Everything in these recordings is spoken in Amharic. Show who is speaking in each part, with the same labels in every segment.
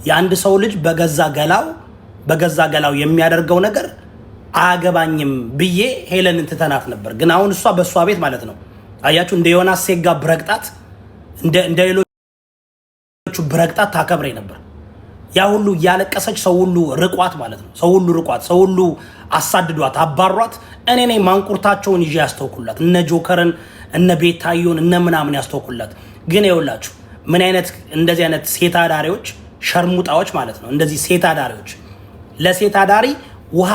Speaker 1: የአንድ ሰው ልጅ በገዛ ገላው የሚያደርገው ነገር አያገባኝም ብዬ ሄለንን ትተናት ነበር። ግን አሁን እሷ በእሷ ቤት ማለት ነው አያችሁ እንደ ዮናስ ሴጋ ብረቅጣት እንደ ሌሎቹ ብረቅጣት ታከብሬ ነበር። ያ ሁሉ እያለቀሰች ሰው ሁሉ ርቋት ማለት ነው። ሰው ሁሉ አሳድዷት አባሯት። እኔ ነኝ ማንቁርታቸውን ይዤ ያስተውኩላት እነ ጆከርን እነ ቤታዮን እነ ምናምን ያስተውኩላት። ግን ይኸውላችሁ ምን አይነት እንደዚህ አይነት ሴት አዳሪዎች ሸርሙጣዎች ማለት ነው። እንደዚህ ሴት አዳሪዎች ለሴት አዳሪ ውሃ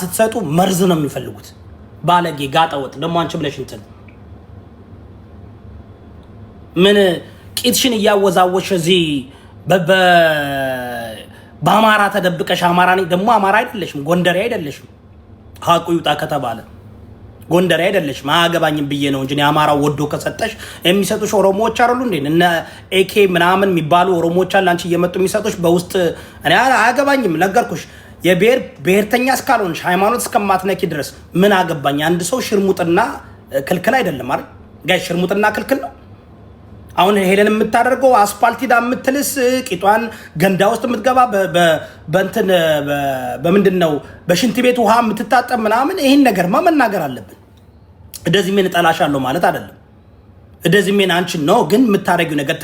Speaker 1: ስትሰጡ መርዝ ነው የሚፈልጉት። ባለጌ ጋጠወጥ ደግሞ አንቺ ብለሽ እንትን ምን ቂጥሽን እያወዛወሽ እዚህ በአማራ ተደብቀሽ አማራ ነኝ ደግሞ አማራ አይደለሽም፣ ጎንደሬ አይደለሽም። ሀቁ ይውጣ ከተባለ ጎንደሬ አይደለሽም። አያገባኝም ብዬ ነው እንጂ አማራ ወዶ ከሰጠሽ የሚሰጡሽ ኦሮሞዎች አይደሉ እንዴ? እነ ኤኬ ምናምን የሚባሉ ኦሮሞዎች አለ አንቺ እየመጡ የሚሰጡሽ በውስጥ እኔ አያገባኝም። ነገርኩሽ። ብሔርተኛ እስካልሆንሽ ሃይማኖት እስከማትነኪ ድረስ ምን አገባኝ? አንድ ሰው ሽርሙጥና ክልክል አይደለም አይደል? ጋይ ሽርሙጥና ክልክል ነው። አሁን ሄለን የምታደርገው አስፓልት ዳ የምትልስ ቂጧን ገንዳ ውስጥ የምትገባ በእንትን በምንድን ነው በሽንት ቤት ውሃ የምትታጠብ ምናምን ይህን ነገርማ መናገር አለብን። እንደዚህ ምን እጠላሻለሁ ማለት አይደለም። እንደዚህ ምን አንቺን ነው ግን የምታደርጊው ነገር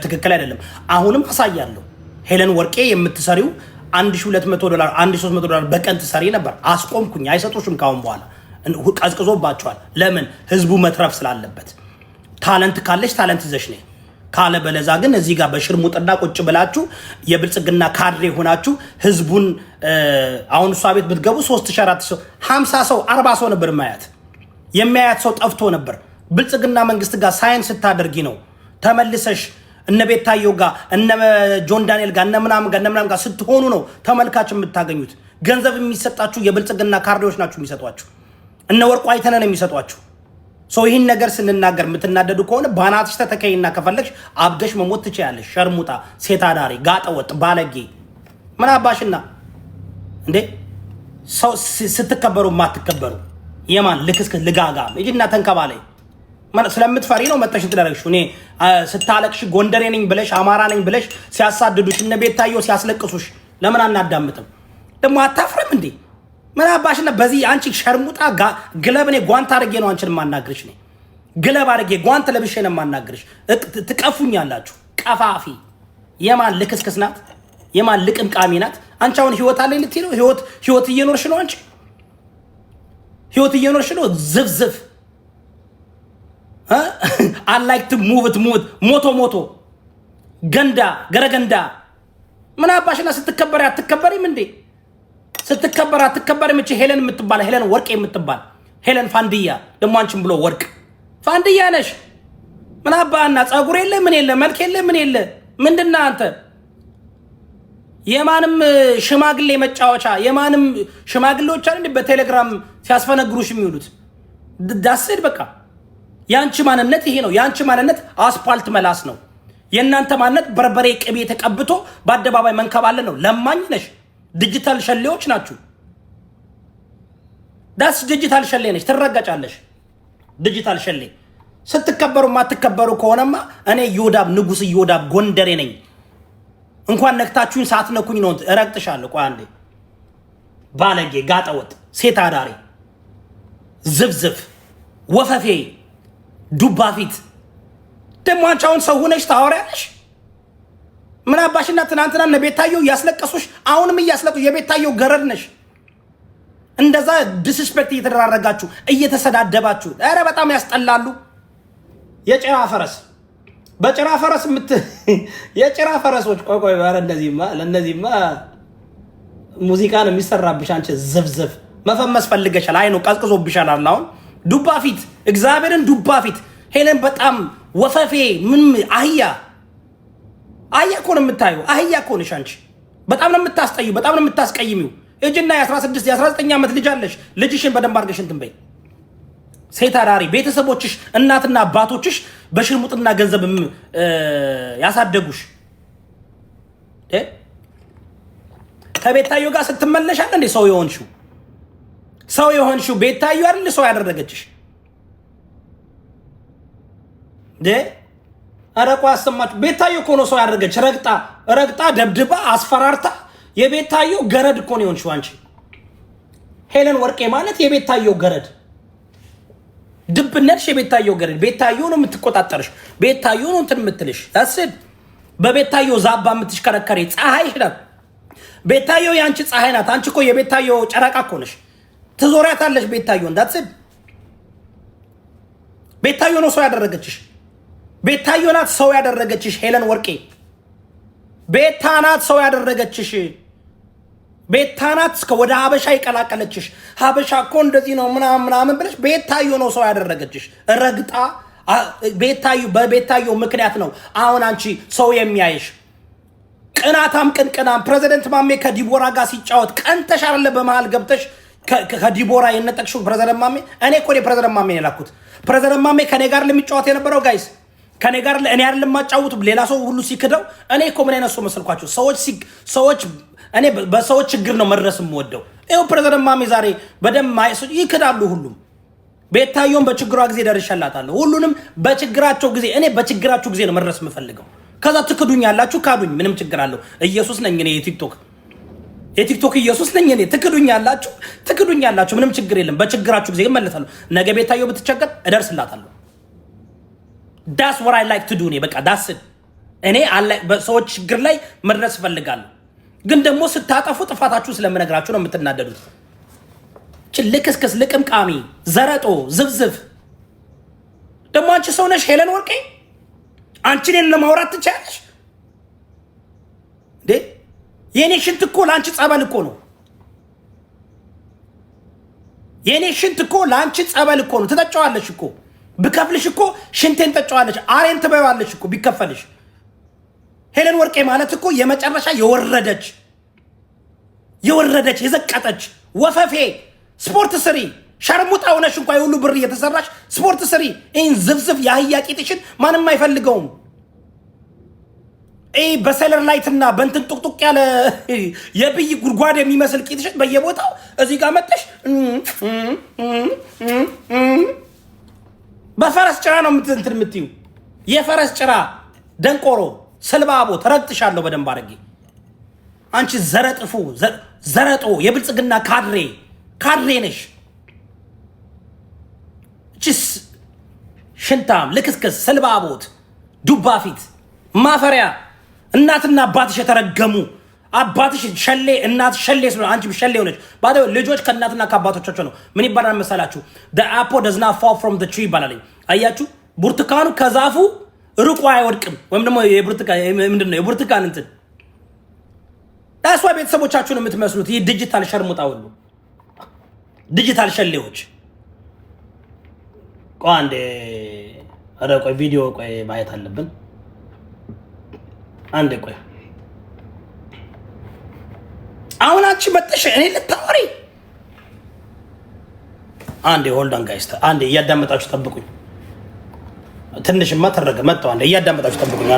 Speaker 1: ትክክል አይደለም። አሁንም አሳያለሁ። ሄለን ወርቄ የምትሰሪው $1200 $1300 በቀን ትሰሪ ነበር። አስቆምኩኝ። አይሰጡሽም ካሁን በኋላ ቀዝቅዞባቸዋል። ለምን? ህዝቡ መትረፍ ስላለበት። ታለንት ካለሽ ታለንት ይዘሽ ነይ ካለ በለዛ ግን እዚህ ጋር በሽርሙጥና ቁጭ ብላችሁ የብልጽግና ካድሬ ሆናችሁ ህዝቡን አሁን እሷ ቤት ብትገቡ 3400 ሰው 50 ሰው 40 ሰው ነበር የሚያያት ሰው ጠፍቶ ነበር። ብልጽግና መንግስት ጋር ሳይንስ ስታደርጊ ነው ተመልሰሽ እነ ቤታዮ ጋር እነ ጆን ዳንኤል ጋር እነ ምናምን ጋር ስትሆኑ ነው ተመልካች የምታገኙት። ገንዘብ የሚሰጣችሁ የብልጽግና ካድሬዎች ናችሁ የሚሰጧችሁ። እነ ወርቁ አይተነን የሚሰጧችሁ ሰው ይህን ነገር ስንናገር የምትናደዱ ከሆነ ባናትሽ ተተከይና ከፈለግሽ አብደሽ መሞት ትችያለሽ። ሸርሙጣ፣ ሴት አዳሪ፣ ጋጠወጥ፣ ባለጌ ምን አባሽና እንዴ ሰው ስትከበሩ ማትከበሩ የማን ልክስክስ ልጋጋ እጅና ተንከባለይ ስለምትፈሪ ነው መተሽ ትደረግሽ። እኔ ስታለቅሽ ጎንደሬ ነኝ ብለሽ አማራ ነኝ ብለሽ ሲያሳድዱሽ እነ ቤታዮ ሲያስለቅሱሽ ለምን አናዳምጥም? ደግሞ አታፍርም እንዴ? ምን አባሽና በዚህ አንቺ ሸርሙጣ ግለብ እኔ ጓንት አድርጌ ነው አንቺን ማናግርሽ። እኔ ግለብ አድርጌ ጓንት ለብሼ ነው ማናግርሽ። ትቀፉኛላችሁ። ቀፋፊ የማን ልክስክስ ናት? የማን ልቅምቃሚ ናት? አንቺ አሁን ህይወት አለኝ ልትይ ነው? ህይወት እየኖርሽ ነው አንቺ? ህይወት እየኖርሽ ነው? ዝፍዝፍ I like to move it ሞቶ ገንዳ ገረገንዳ ምን አባሽና ስትከበር አትከበሪም እንዴ? ስትከበር አትከበሪም? እቺ ሄለን የምትባል ሄለን ወርቅ የምትባል ሄለን ፋንድያ ደግሞ አንቺም ብሎ ወርቅ ፋንድያ ነሽ። ምን አባና ጸጉር የለ ምን የለ መልክ የለ ምን የለ ምንድና አንተ የማንም ሽማግሌ መጫወቻ የማንም ሽማግሌዎች አይደል በቴሌግራም ሲያስፈነግሩሽ የሚውሉት ዳስድ በቃ ያንቺ ማንነት ይሄ ነው። ያንቺ ማንነት አስፓልት መላስ ነው። የእናንተ ማንነት በርበሬ ቅቤ ተቀብቶ በአደባባይ መንከባለን ነው። ለማኝ ነሽ። ዲጂታል ሸሌዎች ናችሁ። ዳስ ዲጂታል ሸሌ ነሽ። ትረጋጫለሽ። ዲጂታል ሸሌ ስትከበሩ ማትከበሩ ከሆነማ እኔ ዮዳብ ንጉስ ዮዳብ ጎንደሬ ነኝ። እንኳን ነክታችሁኝ ሳትነኩኝ ነው እረግጥሻለሁ። ቆይ አንዴ ባለጌ ጋጠወጥ ሴት አዳሪ ዝፍዝፍ ወፈፌ ዱባ ፊት ደግሞ አንቺ አሁን ሰው ሆነሽ ታወሪያለሽ። ምን አባሽና ትናንትና እነ ቤታዮ እያስለቀሱሽ አሁንም እያስለቀሱ የቤታዮ ገረድ ነሽ። እንደዛ ዲስሪስፔክት እየተደራረጋችሁ እየተሰዳደባችሁ ኧረ በጣም ያስጠላሉ። የጭራ ፈረስ በጭራ ፈረስ የጭራ ፈረሶች ቆይ ኧረ ለእነዚህማ ሙዚቃ ነው የሚሰራብሽ። አንቺ ዝፍዝፍ መፈመስ ፈልገሻል። አይ ነው ቀዝቅዞብሻል። አሁን ዱባ ፊት እግዚአብሔርን ዱባ ፊት ሄለን በጣም ወፈፌ ምን አህያ እኮ ነው የምታየው። አህያ እኮ ነሽ አንቺ። በጣም ነው የምታስጠዩ፣ በጣም ነው የምታስቀይሚው። እጅና የ16 የ19 ዓመት ልጅ አለሽ። ልጅሽን በደንብ አድርገሽ እንትን በይ። ሴት አዳሪ ቤተሰቦችሽ እናትና አባቶችሽ በሽርሙጥና ገንዘብ ያሳደጉሽ ከቤታዮ ጋር ስትመለሻል እንዴ ሰው የሆንሽው ቤታዮ አይደል ሰው ያደረገችሽ አረቋ አሰማችሁ። ቤታዮ እኮ ነው ሰው ያደረገች። ረግጣ ደብድባ አስፈራርታ የቤታዮ ገረድ እኮ ነው የሆንሽው አንቺ። ሄለን ወርቄ ማለት የቤታዮ ገረድ ድብነትሽ፣ የቤታዮ ገረድ። ቤታዮ ነው የምትቆጣጠርሽ፣ ቤታዮ ነው እንትን የምትልሽ። ታስድ በቤታዮ ዛባ የምትሽከረከሪ ፀሐይሽ ናት ቤታዮ። የአንቺ ፀሐይ ናት። አንቺ እኮ የቤታዮ ጨረቃ እኮ ነሽ። ትዞሪያታለሽ ቤታዮ። እንዳትስድ ቤታዮ ነው ሰው ያደረገችሽ። ቤታዮ ናት ሰው ያደረገችሽ። ሄለን ወርቄ ቤታ ናት ሰው ያደረገችሽ። ቤታ ናት ወደ ሀበሻ ይቀላቀለችሽ። ሀበሻ እኮ እንደዚህ ነው ምናምን ብለሽ ቤታዮ ነው ሰው ያደረገችሽ። ረግጣ ቤታዮ በቤታዮ ምክንያት ነው አሁን አንቺ ሰው የሚያይሽ። ቅናታም ቅንቅናም ፕሬዚደንት ማሜ ከዲቦራ ጋር ሲጫወት ቀንተሽ አይደለ? በመሃል ገብተሽ ከዲቦራ የነጠቅሽው ፕሬዚደንት ማሜ። እኔ እኮ ፕሬዚደንት ማሜ የላኩት ፕሬዚደንት ማሜ ከኔ ጋር ለሚጫወት የነበረው ጋይስ ከኔ ጋር እኔ አይደለም ማጫወቱ ሌላ ሰው ሁሉ ሲክደው። እኔ እኮ ምን አይነት ሰው መስልኳችሁ? ሰዎች እኔ በሰዎች ችግር ነው መድረስ የምወደው። ይኸው ፕሬዚደንት ማሜ ዛሬ በደም ይክዳሉ ሁሉም። ቤታዮን በችግሯ ጊዜ ደርሻላታለሁ። ሁሉንም በችግራቸው ጊዜ እኔ በችግራችሁ ጊዜ ነው መድረስ የምፈልገው። ከዛ ትክዱኛላችሁ፣ ካዱኝ፣ ምንም ችግር አለው። ኢየሱስ ነኝ እኔ የቲክቶክ ኢየሱስ ነኝ እኔ። ትክዱኛላችሁ፣ ምንም ችግር የለም። በችግራችሁ ጊዜ እመለሳለሁ። ነገ ቤታዮ ብትቸገር እደርስላታለሁ። ዳስ what I like to do። እኔ በቃ ዳስ እኔ በሰዎች ችግር ላይ መድረስ እፈልጋለሁ። ግን ደግሞ ስታጠፉ ጥፋታችሁ ስለምነግራችሁ ነው የምትናደዱት። ልክስክስ ልቅምቃሚ ዘረጦ ዝብዝብ። ደግሞ አንቺ ሰው ነሽ ሄለን ወርቄ? አንቺ እኔን ለማውራት ትችያለሽ እንዴ? የኔ ሽንት እኮ ለአንቺ ጸበል እኮ ነው። የኔ ሽንት እኮ ለአንቺ ጸበል እኮ ነው። ትጠጫዋለሽ እኮ ብከፍልሽ እኮ ሽንቴን ጠጫዋለሽ። አሬን ትበይዋለሽ እኮ ቢከፈልሽ። ሄለን ወርቄ ማለት እኮ የመጨረሻ የወረደች የዘቀጠች ወፈፌ። ስፖርት ስሪ ሸርሙጣ ሆነሽ እንኳን የሁሉ ብር እየተሰራሽ ስፖርት ስሪ። ይህን ዝብዝብ የአህያ ቂጥሽን ማንም አይፈልገውም። በሰለር ላይትና በእንትን ጡቅጡቅ ያለ የብይ ጉድጓድ የሚመስል ቂጥሽን በየቦታው እዚህ ጋር መጠሽ በፈረስ ጭራ ነው እንትን የምትዩ። የፈረስ ጭራ ደንቆሮ ስልባቦ ተረግጥሻለሁ በደንብ አድርጌ። አንቺ ዘረጦ የብልጽግና ካድሬ ነሽ። ችስ ሽንታም ልክስክስ ስልባቦት ዱባ ፊት ማፈሪያ። እናትና አባትሽ የተረገሙ። አባትሽ ሸሌ እናትሽ ሸሌ ስለሆነ አንቺ ሸሌ ሆነች። ባዶ ልጆች ከእናትና ከአባቶቻቸው ነው። ምን ይባላል መሰላችሁ? the apple does not fall from the tree ይባላል። አያችሁ? ብርቱካኑ ከዛፉ ርቆ አይወድቅም። ወይም ደግሞ የብርቱካን እንትን ዳስዋ ቤተሰቦቻችሁን የምትመስሉት ይህ ዲጂታል ሸርሙጣ ሁሉ ዲጂታል ሸሌዎች። ቆይ አንዴ ቪዲዮ ማየት አለብን። አንዴ ቆይ አሁን አንቺ መጥተሽ እኔ ልታወሪ። አንዴ ሆልዳን ጋይስ፣ አንዴ እያዳመጣችሁ ጠብቁኝ። ትንሽማ ተረገ መጣው። አንዴ እያዳመጣችሁ ጠብቁኝ።